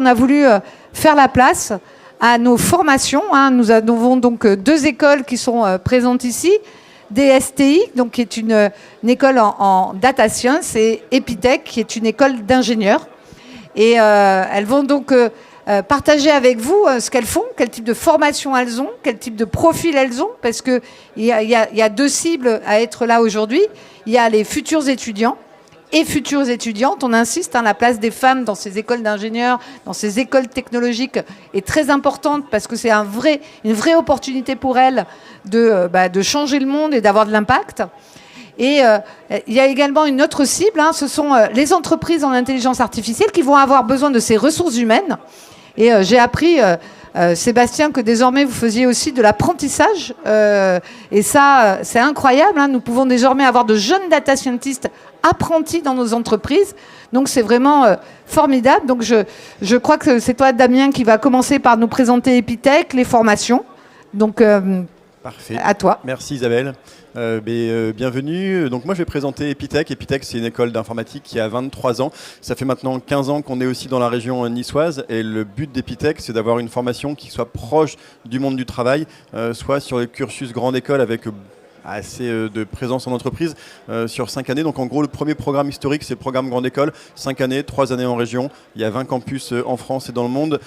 On a voulu faire la place à nos formations. Nous avons donc 2 écoles qui sont présentes ici. DSTI, donc, qui est une école en data science, et Epitech, qui est une école d'ingénieurs. Et elles vont donc partager avec vous ce qu'elles font, quel type de formation elles ont, quel type de profil elles ont, parce qu'il y a 2 cibles à être là aujourd'hui. Il y a les futurs étudiants et futures étudiantes. On insiste, la place des femmes dans ces écoles d'ingénieurs, dans ces écoles technologiques est très importante parce que c'est une vraie opportunité pour elles de changer le monde et d'avoir de l'impact. Et il y a également une autre cible, ce sont les entreprises en intelligence artificielle qui vont avoir besoin de ces ressources humaines. Et j'ai appris, Sébastien, que désormais vous faisiez aussi de l'apprentissage. Et ça, c'est incroyable. Nous pouvons désormais avoir de jeunes data scientists apprentis dans nos entreprises. Donc c'est vraiment formidable. Donc je crois que c'est toi, Damien, qui va commencer par nous présenter Epitech, les formations. Donc parfait. À toi. Merci Isabelle. Bienvenue. Donc moi je vais présenter Epitech. Epitech, c'est une école d'informatique qui a 23 ans. Ça fait maintenant 15 ans qu'on est aussi dans la région niçoise, et le but d'Epitech, c'est d'avoir une formation qui soit proche du monde du travail, soit sur le cursus grande école avec assez de présence en entreprise sur 5 années. Donc en gros, le premier programme historique, c'est le programme grande école, 5 années, 3 années en région. Il y a 20 campus en France et dans le monde,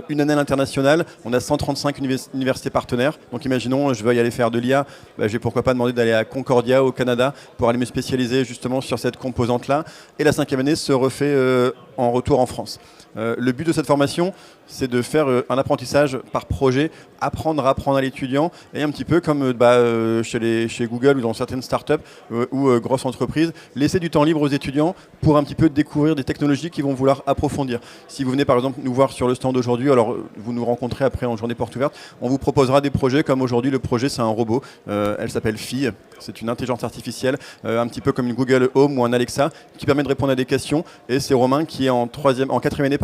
une année à l'international. On a 135 universités partenaires. Donc imaginons, je veux y aller faire de l'IA, j'ai pourquoi pas demandé d'aller à Concordia au Canada pour aller me spécialiser justement sur cette composante-là. Et la 5e année se refait en retour en France. Le but de cette formation, c'est de faire un apprentissage par projet, apprendre à l'étudiant, et un petit peu comme chez Google ou dans certaines startups ou grosses entreprises, laisser du temps libre aux étudiants pour un petit peu découvrir des technologies qu'ils vont vouloir approfondir. Si vous venez par exemple nous voir sur le stand aujourd'hui, alors vous nous rencontrez après en journée porte ouverte, on vous proposera des projets comme aujourd'hui. Le projet, c'est un robot, elle s'appelle Phi, c'est une intelligence artificielle, un petit peu comme une Google Home ou un Alexa, qui permet de répondre à des questions, et c'est Romain qui est en 4e année,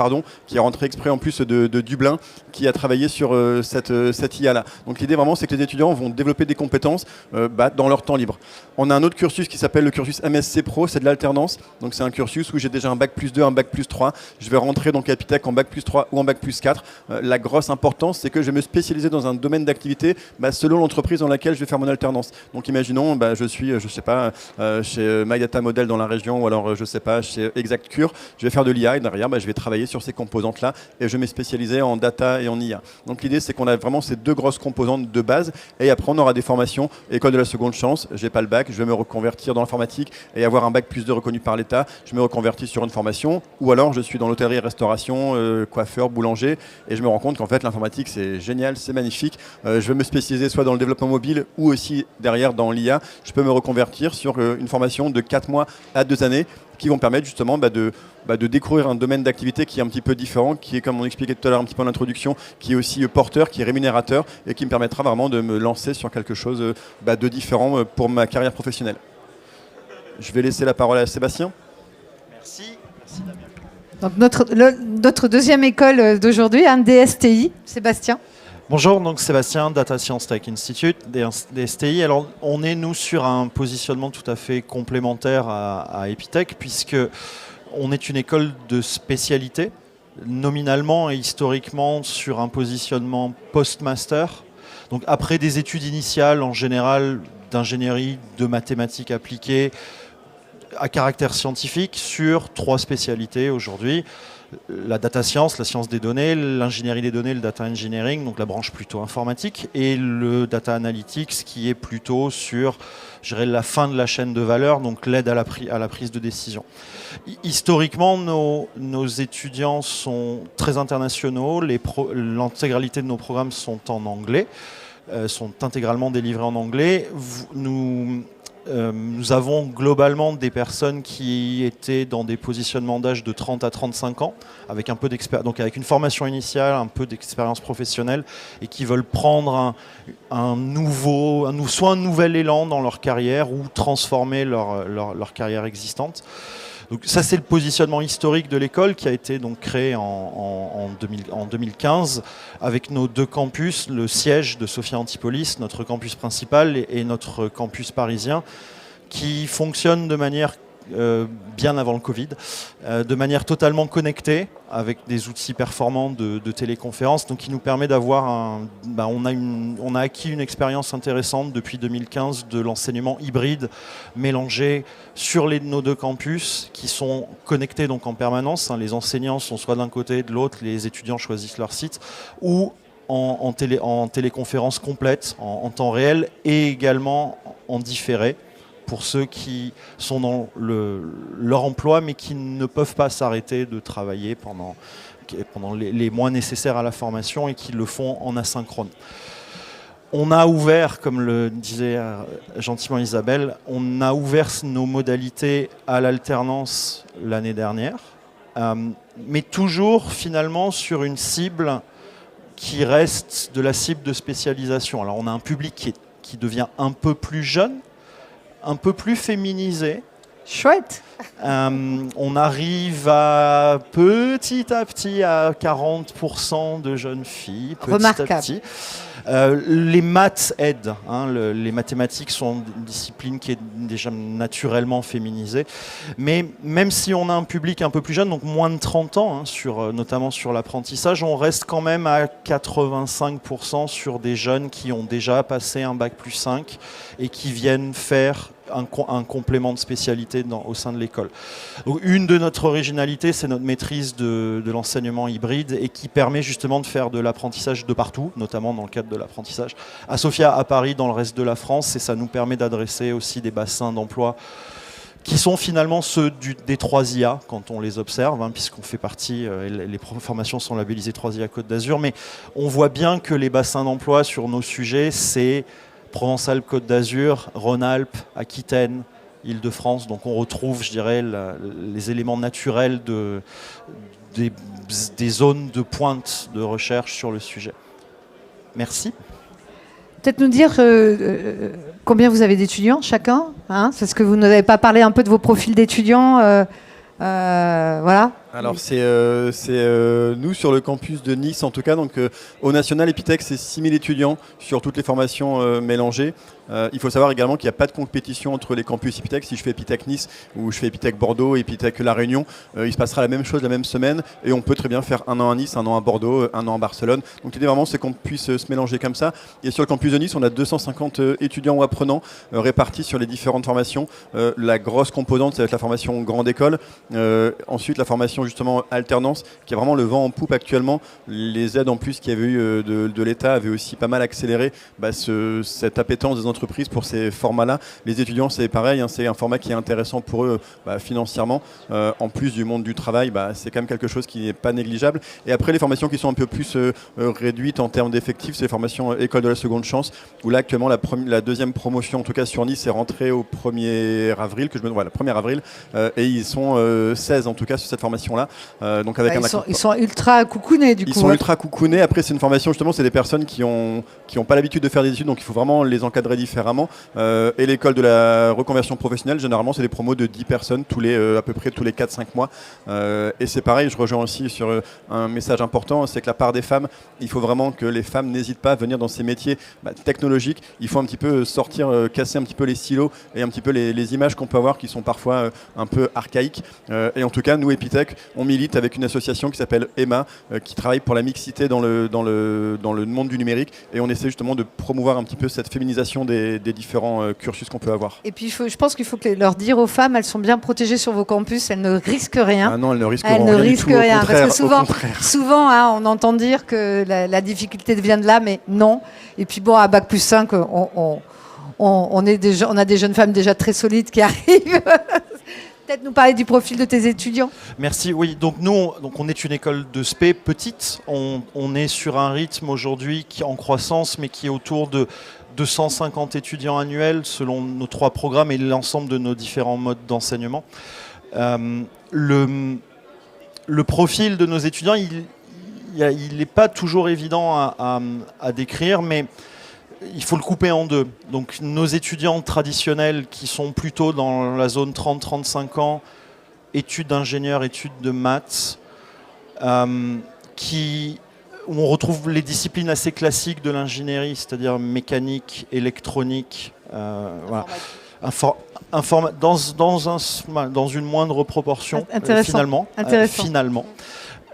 qui est rentré exprès en plus de Dublin, qui a travaillé sur cette IA-là. Donc l'idée vraiment, c'est que les étudiants vont développer des compétences dans leur temps libre. On a un autre cursus qui s'appelle le cursus MSc Pro, c'est de l'alternance. Donc c'est un cursus où j'ai déjà un bac+2, un bac+3. Je vais rentrer donc à Epitech en bac+3 ou en bac+4. La grosse importance, c'est que je vais me spécialiser dans un domaine d'activité selon l'entreprise dans laquelle je vais faire mon alternance. Donc imaginons, je suis, je sais pas, chez My Data Model dans la région, ou alors je sais pas, chez ExactCure. Je vais faire de l'IA et derrière, je vais travailler sur ces composantes-là, et je vais me spécialiser en data et en IA. Donc l'idée, c'est qu'on a vraiment ces 2 grosses composantes de base, et après on aura des formations, école de la seconde chance, j'ai pas le bac, je vais me reconvertir dans l'informatique et avoir un bac+2 reconnu par l'État, je me reconvertis sur une formation, ou alors je suis dans l'hôtellerie, restauration, coiffeur, boulanger, et je me rends compte qu'en fait l'informatique c'est génial, c'est magnifique, je vais me spécialiser soit dans le développement mobile ou aussi derrière dans l'IA, je peux me reconvertir sur une formation de 4 mois à 2 années, qui vont permettre justement de découvrir un domaine d'activité qui est un petit peu différent, qui est, comme on expliquait tout à l'heure un petit peu en introduction, qui est aussi porteur, qui est rémunérateur, et qui me permettra vraiment de me lancer sur quelque chose de différent pour ma carrière professionnelle. Je vais laisser la parole à Sébastien. Merci. Merci Damien. Donc notre deuxième école d'aujourd'hui, DSTI, Sébastien. Bonjour, donc Sébastien, Data Science Tech Institute, DSTI. Alors, on est, nous, sur un positionnement tout à fait complémentaire à Epitech, puisque on est une école de spécialité, nominalement et historiquement sur un positionnement post-master. Donc, après des études initiales, en général, d'ingénierie, de mathématiques appliquées, à caractère scientifique, sur 3 spécialités aujourd'hui. La data science, la science des données, l'ingénierie des données, le data engineering, donc la branche plutôt informatique, et le data analytics qui est plutôt sur, je dirais, la fin de la chaîne de valeur, donc l'aide à la prise de décision. Historiquement, nos étudiants sont très internationaux, l'intégralité de nos programmes sont en anglais, sont intégralement délivrés en anglais. Nous avons globalement des personnes qui étaient dans des positionnements d'âge de 30 à 35 ans, avec un peu donc avec une formation initiale, un peu d'expérience professionnelle, et qui veulent prendre soit un nouvel élan dans leur carrière ou transformer leur carrière existante. Donc ça, c'est le positionnement historique de l'école qui a été donc créé en 2015 avec nos 2 campus, le siège de Sophia Antipolis, notre campus principal, et notre campus parisien, qui fonctionne de manière bien avant le Covid, de manière totalement connectée, avec des outils performants de téléconférence, donc qui nous permet d'avoir on a acquis une expérience intéressante depuis 2015 de l'enseignement hybride mélangé sur nos 2 campus qui sont connectés donc en permanence. Les enseignants sont soit d'un côté de l'autre, les étudiants choisissent leur site, ou en téléconférence complète, en temps réel, et également en différé, pour ceux qui sont dans leur emploi, mais qui ne peuvent pas s'arrêter de travailler pendant les mois nécessaires à la formation et qui le font en asynchrone. On a ouvert, comme le disait gentiment Isabelle, on a ouvert nos modalités à l'alternance l'année dernière, mais toujours finalement sur une cible qui reste de la cible de spécialisation. Alors on a un public qui devient un peu plus jeune, un peu plus féminisé. Chouette. On arrive petit à petit à 40% de jeunes filles. Remarquable. À petit. Les maths aident. Les mathématiques sont une discipline qui est déjà naturellement féminisée. Mais même si on a un public un peu plus jeune, donc moins de 30 ans, notamment sur l'apprentissage, on reste quand même à 85% sur des jeunes qui ont déjà passé un bac+5 et qui viennent faire un complément de spécialité au sein de l'école. Donc, une de notre originalité, c'est notre maîtrise de l'enseignement hybride et qui permet justement de faire de l'apprentissage de partout, notamment dans le cadre de l'apprentissage à Sofia, à Paris, dans le reste de la France, et ça nous permet d'adresser aussi des bassins d'emploi qui sont finalement ceux des 3IA quand on les observe, puisqu'on fait partie, les formations sont labellisées 3IA Côte d'Azur, mais on voit bien que les bassins d'emploi sur nos sujets, c'est Provence-Alpes-Côte d'Azur, Rhône-Alpes, Aquitaine, Île-de-France. Donc on retrouve, je dirais, les éléments naturels des zones de pointe de recherche sur le sujet. Merci. Peut-être nous dire combien vous avez d'étudiants chacun, parce que vous nous avez pas parlé un peu de vos profils d'étudiants. Voilà. Alors c'est nous sur le campus de Nice en tout cas, donc au National Epitech c'est 6000 étudiants sur toutes les formations mélangées. Il faut savoir également qu'il n'y a pas de compétition entre les campus Epitech. Si je fais Epitech Nice ou je fais Epitech Bordeaux, Epitech La Réunion, il se passera la même chose la même semaine et on peut très bien faire un an à Nice, un an à Bordeaux, un an à Barcelone. Donc l'idée vraiment c'est qu'on puisse se mélanger comme ça. Et sur le campus de Nice on a 250 étudiants ou apprenants répartis sur les différentes formations. La grosse composante ça va être la formation grande école, ensuite la formation justement alternance qui a vraiment le vent en poupe actuellement. Les aides en plus qu'il y avait eu de l'État avaient aussi pas mal accéléré cette appétence des entreprises pour ces formats-là. Les étudiants c'est pareil, c'est un format qui est intéressant pour eux financièrement. En plus du monde du travail, c'est quand même quelque chose qui n'est pas négligeable. Et après les formations qui sont un peu plus réduites en termes d'effectifs, c'est les formations école de la seconde chance, où là actuellement la deuxième promotion en tout cas sur Nice est rentrée au 1er avril, le 1er avril, et ils sont 16 en tout cas sur cette formation là. Donc avec ils sont ultra coucounés du coup. Ils sont ultra coucounés. Après c'est une formation justement, c'est des personnes qui ont pas l'habitude de faire des études, donc il faut vraiment les encadrer différemment. Et l'école de la reconversion professionnelle, généralement c'est des promos de 10 personnes à peu près tous les 4-5 mois. Et c'est pareil, je rejoins aussi sur un message important, c'est que la part des femmes, il faut vraiment que les femmes n'hésitent pas à venir dans ces métiers technologiques. Il faut un petit peu sortir, casser un petit peu les silos et un petit peu les images qu'on peut avoir qui sont parfois un peu archaïques. Et en tout cas, nous, Epitech, on milite avec une association qui s'appelle EMA, qui travaille pour la mixité dans le monde du numérique. Et on essaie justement de promouvoir un petit peu cette féminisation des différents cursus qu'on peut avoir. Et puis, je pense qu'il faut leur dire aux femmes, elles sont bien protégées sur vos campus, elles ne risquent rien. Ah non, elles ne risquent rien. Parce que souvent au on entend dire que la difficulté vient de là, mais non. Et puis bon, à Bac+5, on a des jeunes femmes déjà très solides qui arrivent. Peut-être nous parler du profil de tes étudiants. Merci, oui. Donc nous, on est une école de spé petite. On est sur un rythme aujourd'hui qui est en croissance, mais qui est autour de 250 étudiants annuels selon nos 3 programmes et l'ensemble de nos différents modes d'enseignement. Le profil de nos étudiants, il n'est pas toujours évident à décrire, mais il faut le couper en deux. Donc nos étudiants traditionnels qui sont plutôt dans la zone 30-35 ans, études d'ingénieur, études de maths, où on retrouve les disciplines assez classiques de l'ingénierie, c'est-à-dire mécanique, électronique, voilà. dans une moindre proportion, Intéressant. finalement.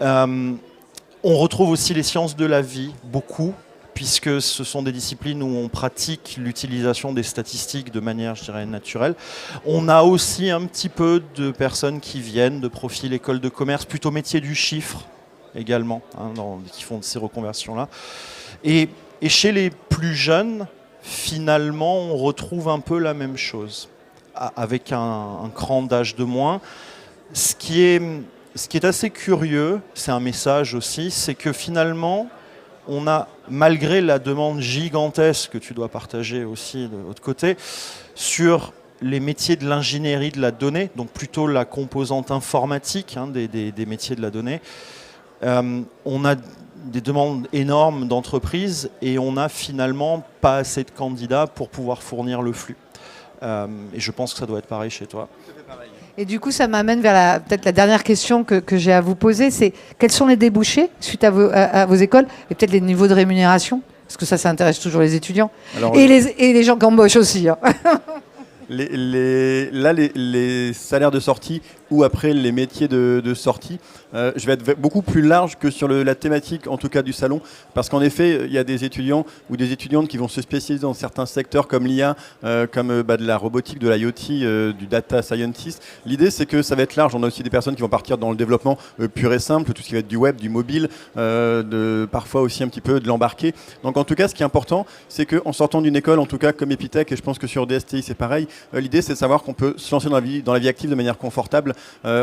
On retrouve aussi les sciences de la vie, beaucoup, puisque ce sont des disciplines où on pratique l'utilisation des statistiques de manière, je dirais, naturelle. On a aussi un petit peu de personnes qui viennent de profil école de commerce, plutôt métier du chiffre également, qui font ces reconversions-là. Et chez les plus jeunes, finalement, on retrouve un peu la même chose, avec un cran d'âge de moins. Ce qui est assez curieux, c'est un message aussi, c'est que finalement, on a, malgré la demande gigantesque que tu dois partager aussi de l'autre côté, sur les métiers de l'ingénierie de la donnée, donc plutôt la composante informatique des métiers de la donnée, on a des demandes énormes d'entreprises et on n'a finalement pas assez de candidats pour pouvoir fournir le flux. Et je pense que ça doit être pareil chez toi. Et du coup, ça m'amène vers peut-être la dernière question que j'ai à vous poser, c'est quels sont les débouchés suite à vos écoles et peut-être les niveaux de rémunération? Parce que ça intéresse toujours les étudiants. Alors, et les gens qui embauchent aussi. Hein. Les salaires de sortie ou après les métiers de sortie, je vais être beaucoup plus large que sur la thématique, en tout cas du salon, parce qu'en effet, il y a des étudiants ou des étudiantes qui vont se spécialiser dans certains secteurs comme l'IA, comme de la robotique, de l'IoT, du data scientist. L'idée, c'est que ça va être large. On a aussi des personnes qui vont partir dans le développement pur et simple, tout ce qui va être du web, du mobile, parfois aussi un petit peu de l'embarqué. Donc en tout cas, ce qui est important, c'est qu'en sortant d'une école, en tout cas comme Epitech, et je pense que sur DSTI, c'est pareil, l'idée, c'est de savoir qu'on peut se lancer dans la vie active de manière confortable.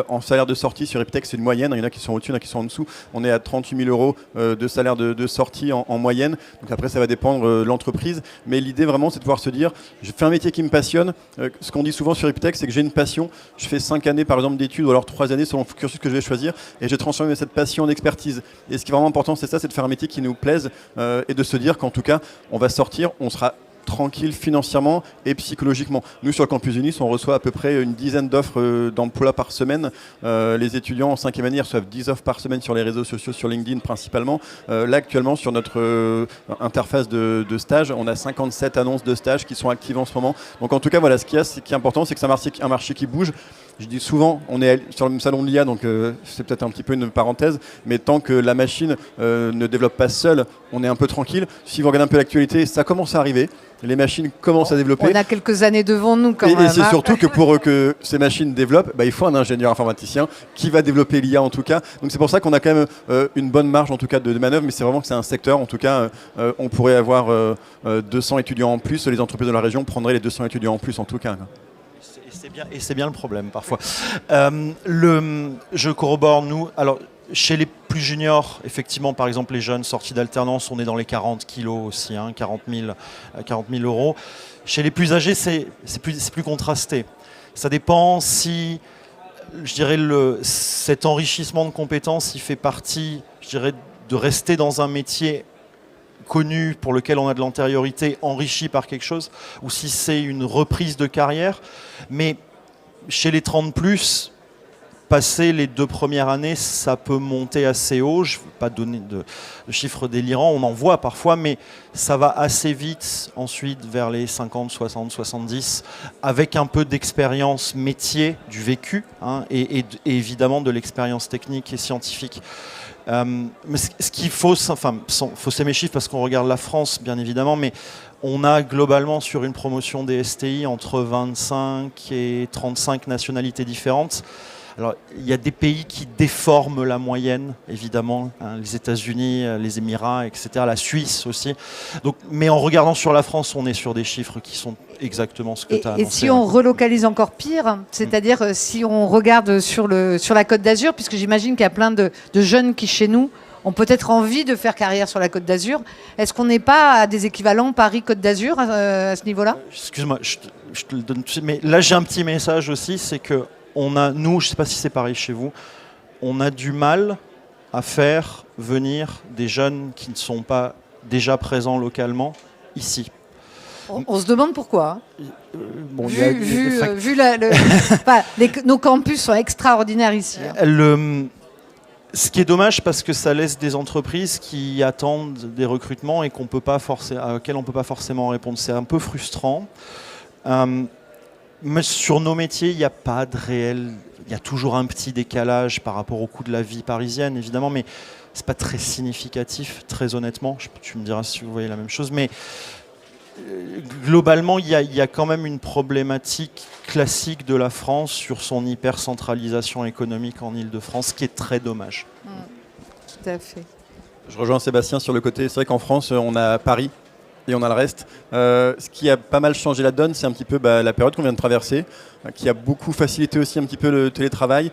En salaire de sortie sur Epitech, c'est une moyenne. Il y en a qui sont au-dessus, il y en a qui sont en dessous. On est à 38 000 € de salaire de sortie en moyenne. Donc après, ça va dépendre de l'entreprise. Mais l'idée vraiment, c'est de pouvoir se dire, je fais un métier qui me passionne. Ce qu'on dit souvent sur Epitech, c'est que j'ai une passion. Je fais 5 années, par exemple, d'études ou alors 3 années selon le cursus que je vais choisir. Et j'ai transformé cette passion en expertise. Et ce qui est vraiment important, c'est ça, c'est de faire un métier qui nous plaise et de se dire qu'en tout cas, on va sortir, on sera tranquille financièrement et psychologiquement. Nous, sur le campus Unis, on reçoit à peu près une dizaine d'offres d'emploi par semaine. Les étudiants en 5e année reçoivent 10 offres par semaine sur les réseaux sociaux, sur LinkedIn principalement. Là, actuellement, sur notre interface de stage, on a 57 annonces de stage qui sont actives en ce moment. Donc, en tout cas, voilà, ce qui est important, c'est que c'est un marché qui bouge. Je dis souvent, on est sur le salon de l'IA, donc c'est peut-être un petit peu une parenthèse, mais tant que la machine ne développe pas seule, on est un peu tranquille. Si vous regardez un peu l'actualité, ça commence à arriver. Les machines commencent à développer. On a quelques années devant nous quand même. Et c'est surtout que pour que ces machines développent, il faut un ingénieur informaticien qui va développer l'IA en tout cas. Donc c'est pour ça qu'on a quand même une bonne marge en tout cas de manœuvre, mais c'est vraiment que c'est un secteur. En tout cas, on pourrait avoir 200 étudiants en plus. Les entreprises de la région prendraient les 200 étudiants en plus en tout cas. Et c'est bien le problème parfois. Je corrobore, nous. Alors, chez les plus juniors, effectivement, par exemple, les jeunes sortis d'alternance, on est dans les 40 kilos aussi, 40 000 €. Chez les plus âgés, c'est plus contrasté. Ça dépend si, je dirais, cet enrichissement de compétences, il fait partie, je dirais, de rester dans un métier connu pour lequel on a de l'antériorité, enrichi par quelque chose, ou si c'est une reprise de carrière. Mais chez les 30+, passer les 2 premières années, ça peut monter assez haut. Je ne veux pas donner de chiffres délirants, on en voit parfois, mais ça va assez vite ensuite vers les 50, 60, 70, avec un peu d'expérience métier, du vécu, et évidemment de l'expérience technique et scientifique. Mais ce qu'il faut s'aimer mes chiffres parce qu'on regarde la France bien évidemment, mais on a globalement sur une promotion des STI entre 25 et 35 nationalités différentes. Alors, il y a des pays qui déforment la moyenne, évidemment, les États-Unis, les Émirats, etc., la Suisse aussi. Donc, mais en regardant sur la France, on est sur des chiffres qui sont exactement ce que tu as annoncé. Et si on relocalise encore pire, c'est-à-dire si on regarde sur la Côte d'Azur, puisque j'imagine qu'il y a plein de jeunes qui, chez nous, ont peut-être envie de faire carrière sur la Côte d'Azur. Est-ce qu'on n'est pas à des équivalents Paris-Côte d'Azur à ce niveau-là? Excuse-moi, je te le donne. Mais là, j'ai un petit message aussi, c'est que nous, je ne sais pas si c'est pareil chez vous, on a du mal à faire venir des jeunes qui ne sont pas déjà présents localement ici. On se demande pourquoi. Nos campus sont extraordinaires ici. Ce qui est dommage parce que ça laisse des entreprises qui attendent des recrutements et auxquels on ne peut pas forcément répondre. C'est un peu frustrant. Mais sur nos métiers, il n'y a pas de réel... Il y a toujours un petit décalage par rapport au coût de la vie parisienne, évidemment, mais c'est pas très significatif, très honnêtement. Tu me diras si vous voyez la même chose, mais globalement, il y a quand même une problématique classique de la France sur son hypercentralisation économique en Île-de-France, qui est très dommage. Tout à fait. Je rejoins Sébastien sur le côté. C'est vrai qu'en France, on a Paris et on a le reste. Ce qui a pas mal changé la donne, c'est un petit peu la période qu'on vient de traverser, qui a beaucoup facilité aussi un petit peu le télétravail,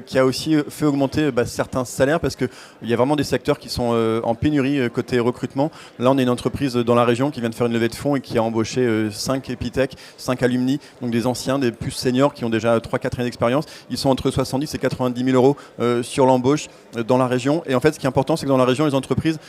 qui a aussi fait augmenter certains salaires, parce qu'il y a vraiment des secteurs qui sont en pénurie côté recrutement. Là, on est une entreprise dans la région qui vient de faire une levée de fonds et qui a embauché 5 Epitech, 5 alumni, donc des anciens, des plus seniors qui ont déjà 3-4 années d'expérience. Ils sont entre 70 et 90 000 euros sur l'embauche dans la région. Et en fait, ce qui est important, c'est que dans la région, les entreprises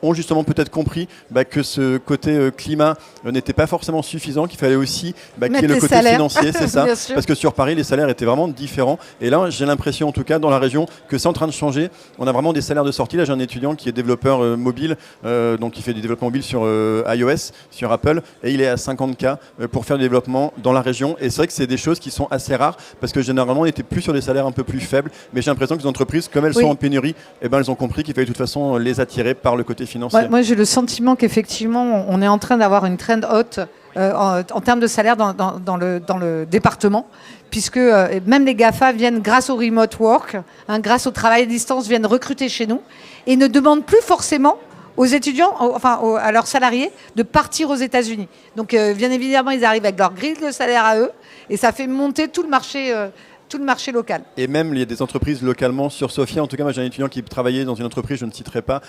ont justement peut-être compris que ce côté climat n'était pas forcément suffisant, qu'il fallait aussi qu'il y ait le côté financier, c'est ça. Parce que sur Paris, les salaires étaient vraiment différents. Et là, j'ai l'impression, en tout cas, dans la région, que c'est en train de changer. On a vraiment des salaires de sortie. Là, j'ai un étudiant qui est développeur mobile, donc il fait du développement mobile sur iOS, sur Apple, et il est à 50K pour faire du développement dans la région. Et c'est vrai que c'est des choses qui sont assez rares, parce que généralement, on était plus sur des salaires un peu plus faibles. Mais j'ai l'impression que les entreprises, comme elles sont en pénurie, elles ont compris qu'il fallait de toute façon les attirer par le côté financier. Moi, j'ai le sentiment qu'effectivement, on est en train d'avoir une trend haute en termes de salaire dans le département, puisque même les GAFA viennent, grâce au remote work, grâce au travail à distance, viennent recruter chez nous et ne demandent plus forcément aux étudiants, à leurs salariés, de partir aux États-Unis. Donc, bien évidemment, ils arrivent avec leur grille de salaire à eux, et ça fait monter tout le marché local. Et même, il y a des entreprises localement sur Sofia. En tout cas, moi, j'ai un étudiant qui travaillait dans une entreprise, je ne citerai pas,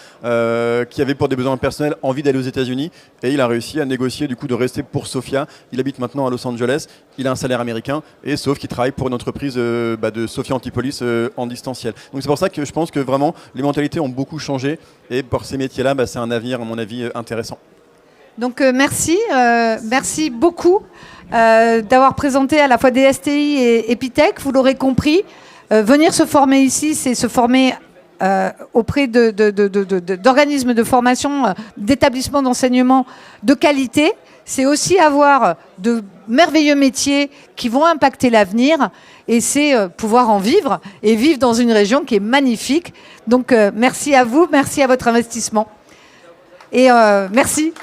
qui avait pour des besoins personnels envie d'aller aux États-Unis. Et il a réussi à négocier du coup de rester pour Sofia. Il habite maintenant à Los Angeles. Il a un salaire américain. Et sauf qu'il travaille pour une entreprise de Sofia Antipolis en distanciel. Donc c'est pour ça que je pense que vraiment, les mentalités ont beaucoup changé. Et pour ces métiers-là, c'est un avenir, à mon avis, intéressant. Donc merci beaucoup d'avoir présenté à la fois DSTI et Epitech. Vous l'aurez compris, venir se former ici, c'est se former auprès d'organismes de formation, d'établissements d'enseignement de qualité. C'est aussi avoir de merveilleux métiers qui vont impacter l'avenir, et c'est pouvoir en vivre et vivre dans une région qui est magnifique. Donc merci à vous, merci à votre investissement. Et merci.